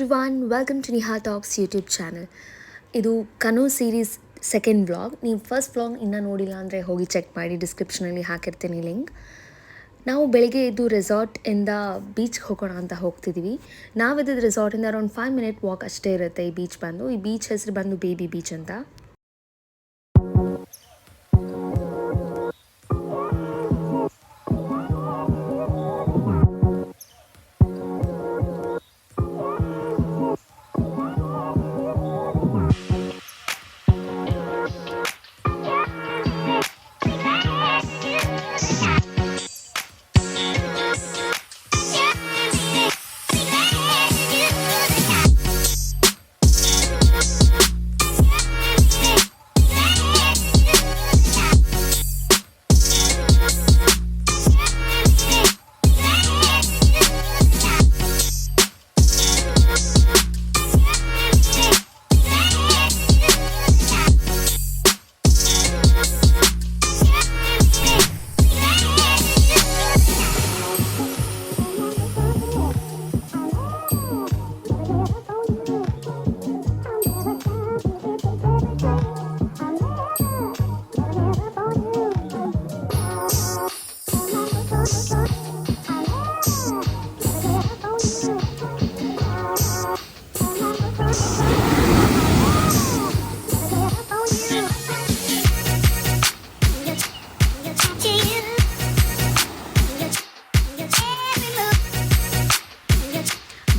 Everyone, welcome to Niha talks YouTube channel. ಇದು ಕನೋ series second vlog. ನೀವು ಫಸ್ಟ್ ವ್ಲಾಗ್ ಇನ್ನೂ ನೋಡಿಲ್ಲ ಅಂದರೆ ಹೋಗಿ ಚೆಕ್ ಮಾಡಿ, ಡಿಸ್ಕ್ರಿಪ್ಷನಲ್ಲಿ ಹಾಕಿರ್ತೀನಿ ಲಿಂಕ್. ನಾವು ಬೆಳಿಗ್ಗೆ ಎದ್ದು ರೆಸಾರ್ಟಿಂದ ಬೀಚ್ಗೆ ಹೋಗೋಣ ಅಂತ ಹೋಗ್ತಿದ್ದೀವಿ. ನಾವಿದ್ದ ರೆಸಾರ್ಟಿಂದ ಅರೌಂಡ್ 5 ಮಿನಿಟ್ ವಾಕ್ ಅಷ್ಟೇ ಇರುತ್ತೆ ಈ ಬೀಚ್ ಬಂದು. ಈ ಬೀಚ್ ಹೆಸರು ಬಂದು ಬೇಬಿ ಬೀಚ್ ಅಂತ.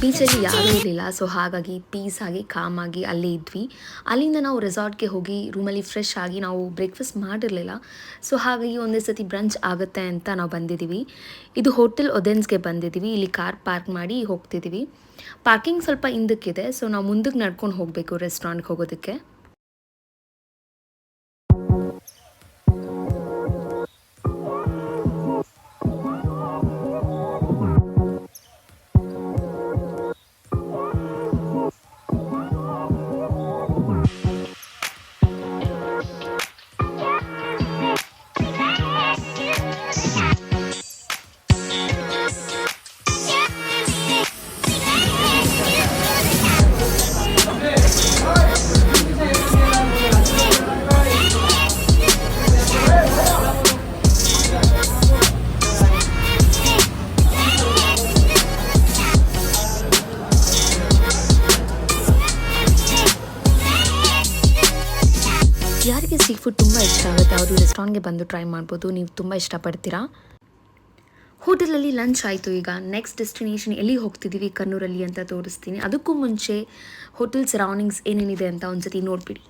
ಬೀಚಲ್ಲಿ ಯಾರೂ ಇರಲಿಲ್ಲ, ಸೊ ಹಾಗಾಗಿ ಪೀಸ್ ಆಗಿ ಕಾಮಾಗಿ ಅಲ್ಲೇ ಇದ್ವಿ. ಅಲ್ಲಿಂದ ನಾವು ರೆಸಾರ್ಟ್ಗೆ ಹೋಗಿ ರೂಮಲ್ಲಿ ಫ್ರೆಶ್ ಆಗಿ, ನಾವು ಬ್ರೇಕ್ಫಾಸ್ಟ್ ಮಾಡಿರಲಿಲ್ಲ, ಸೊ ಹಾಗಾಗಿ ಒಂದೇ ಸತಿ ಬ್ರಂಚ್ ಆಗುತ್ತೆ ಅಂತ ನಾವು ಬಂದಿದ್ದೀವಿ. ಇದು ಹೋಟೆಲ್ ಒದೆನ್ಸ್ಗೆ ಬಂದಿದ್ದೀವಿ. ಇಲ್ಲಿ ಕಾರ್ ಪಾರ್ಕ್ ಮಾಡಿ ಹೋಗ್ತಿದ್ದೀವಿ. ಪಾರ್ಕಿಂಗ್ ಸ್ವಲ್ಪ ಹಿಂದಕ್ಕಿದೆ, ಸೊ ನಾವು ಮುಂದಕ್ಕೆ ನಡ್ಕೊಂಡು ಹೋಗಬೇಕು ರೆಸ್ಟೋರೆಂಟ್ಗೆ ಹೋಗೋದಕ್ಕೆ. ಯಾರಿಗೆ ಸೀ ಫುಡ್ ತುಂಬ ಇಷ್ಟ ಆಗುತ್ತೆ ಅವರು ಈ ರೆಸ್ಟೋರೆಂಟ್ಗೆ ಬಂದು ಟ್ರೈ ಮಾಡ್ಬೋದು. ನೀವು ತುಂಬ ಇಷ್ಟಪಡ್ತೀರಾ. ಹೋಟೆಲಲ್ಲಿ ಲಂಚ್ ಆಯಿತು. ಈಗ ನೆಕ್ಸ್ಟ್ ಡೆಸ್ಟಿನೇಷನ್ ಎಲ್ಲಿಗೆ ಹೋಗ್ತಿದ್ದೀವಿ ಕಣ್ಣೂರಲ್ಲಿ ಅಂತ ತೋರಿಸ್ತೀನಿ. ಅದಕ್ಕೂ ಮುಂಚೆ ಹೋಟೆಲ್ ಸರೌಂಡಿಂಗ್ಸ್ ಏನೇನಿದೆ ಅಂತ ಒಂದ್ಸತಿ ನೋಡ್ಬಿಡಿ.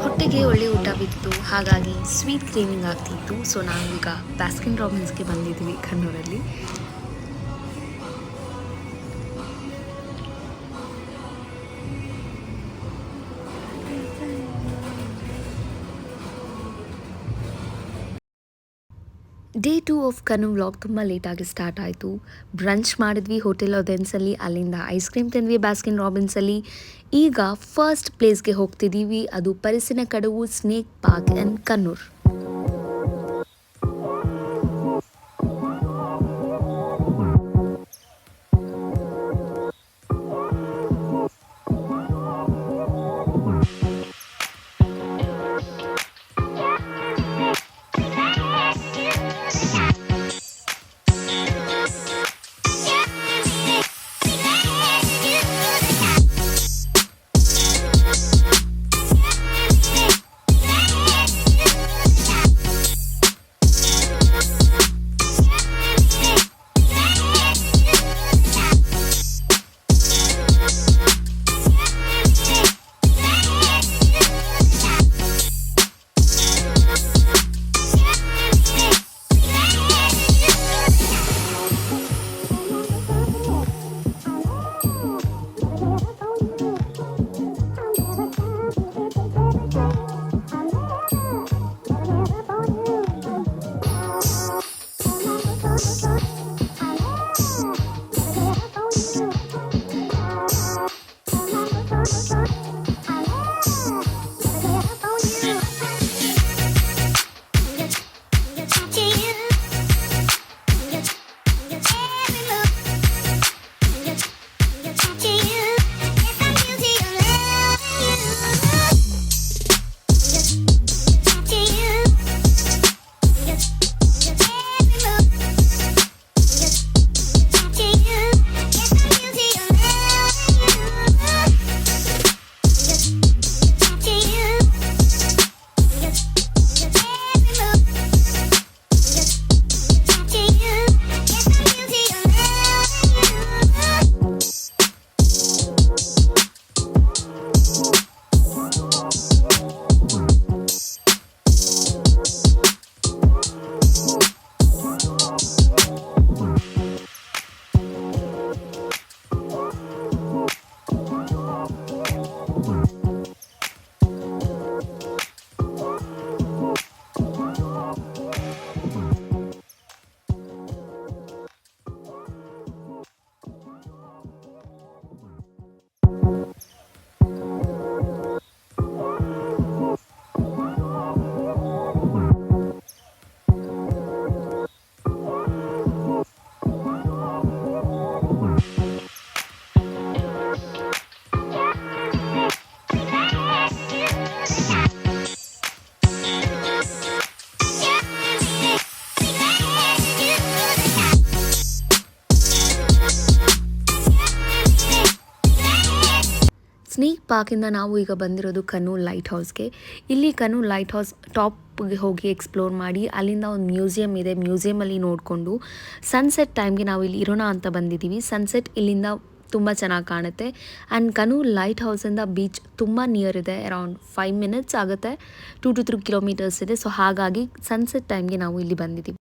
ಹೊಟ್ಟೆಗೆ ಒಳ್ಳೆ ಊಟ ಬಿತ್ತು, ಹಾಗಾಗಿ ಸ್ವೀಟ್ ಕ್ರೇವಿಂಗ್ ಆಗ್ತಿತ್ತು. ಸೊ ನಾವೀಗ ಬಾಸ್ಕಿನ್ ರಾಬಿನ್ಸ್ಗೆ ಬಂದಿದ್ದೀವಿ ಕಣ್ಣೂರಲ್ಲಿ. ಡೇ 2 ಆಫ್ ಕನೋ ವ್ಲಾಗ್ ತುಂಬ ಲೇಟಾಗಿ ಸ್ಟಾರ್ಟ್ ಆಯಿತು. ಬ್ರಂಚ್ ಮಾಡಿದ್ವಿ ಹೋಟೆಲ್ ಒದೆನ್ಸಲ್ಲಿ, ಅಲ್ಲಿಂದ ಐಸ್ ಕ್ರೀಮ್ ತಿಂದ್ವಿ ಬಾಸ್ಕಿನ್ ರಾಬಿನ್ಸಲ್ಲಿ. ಈಗ ಫಸ್ಟ್ ಪ್ಲೇಸ್ಗೆ ಹೋಗ್ತಿದ್ದೀವಿ, ಅದು Parassinikadavu snake park in Kannur. Snake ಪಾರ್ಕಿಂದ ನಾವು ಈಗ ಬಂದಿರೋದು ಕನೂಲ್ ಲೈಟ್ ಹೌಸ್ಗೆ. ಇಲ್ಲಿ ಕನೂಲ್ ಲೈಟ್ ಹೌಸ್ ಟಾಪ್ಗೆ ಹೋಗಿ ಎಕ್ಸ್ಪ್ಲೋರ್ ಮಾಡಿ ಅಲ್ಲಿಂದ ಒಂದು ಮ್ಯೂಸಿಯಂ ಇದೆ, ಮ್ಯೂಸಿಯಮಲ್ಲಿ ನೋಡಿಕೊಂಡು ಸನ್ಸೆಟ್ ಟೈಮ್ಗೆ ನಾವು ಇಲ್ಲಿ ಇರೋಣ ಅಂತ ಬಂದಿದ್ದೀವಿ. ಸನ್ಸೆಟ್ ಇಲ್ಲಿಂದ ತುಂಬ ಚೆನ್ನಾಗಿ ಕಾಣುತ್ತೆ. ಆ್ಯಂಡ್ ಕನೂಲ್ ಲೈಟ್ ಹೌಸಿಂದ ಬೀಚ್ ತುಂಬ ನಿಯರ್ ಇದೆ, ಅರೌಂಡ್ 5 ಮಿನಿಟ್ಸ್ ಆಗುತ್ತೆ, 2 to 3 ಕಿಲೋಮೀಟರ್ಸ್ ಇದೆ. ಸೊ ಹಾಗಾಗಿ ಸನ್ಸೆಟ್ ಟೈಮ್ಗೆ ನಾವು ಇಲ್ಲಿ ಬಂದಿದ್ದೀವಿ.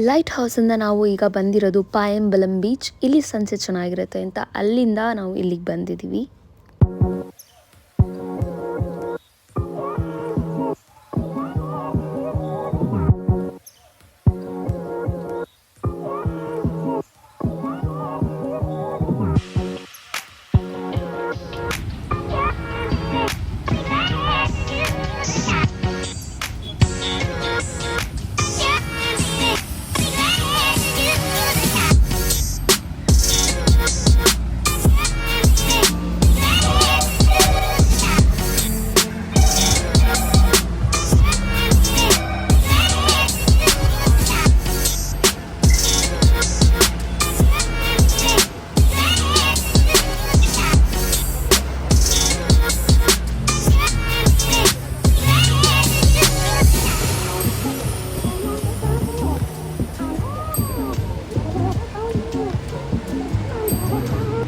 ಲೈಟ್ ಹೌಸಿಂದ ನಾವು ಈಗ ಬಂದಿರೋದು ಪಾಯಂಬಲಂ ಬೀಚ್. ಇಲ್ಲಿ ಸನ್ಸೆಟ್ ಚೆನ್ನಾಗಿರುತ್ತೆ ಅಂತ ಅಲ್ಲಿಂದ ನಾವು ಇಲ್ಲಿಗೆ ಬಂದಿದ್ದೀವಿ.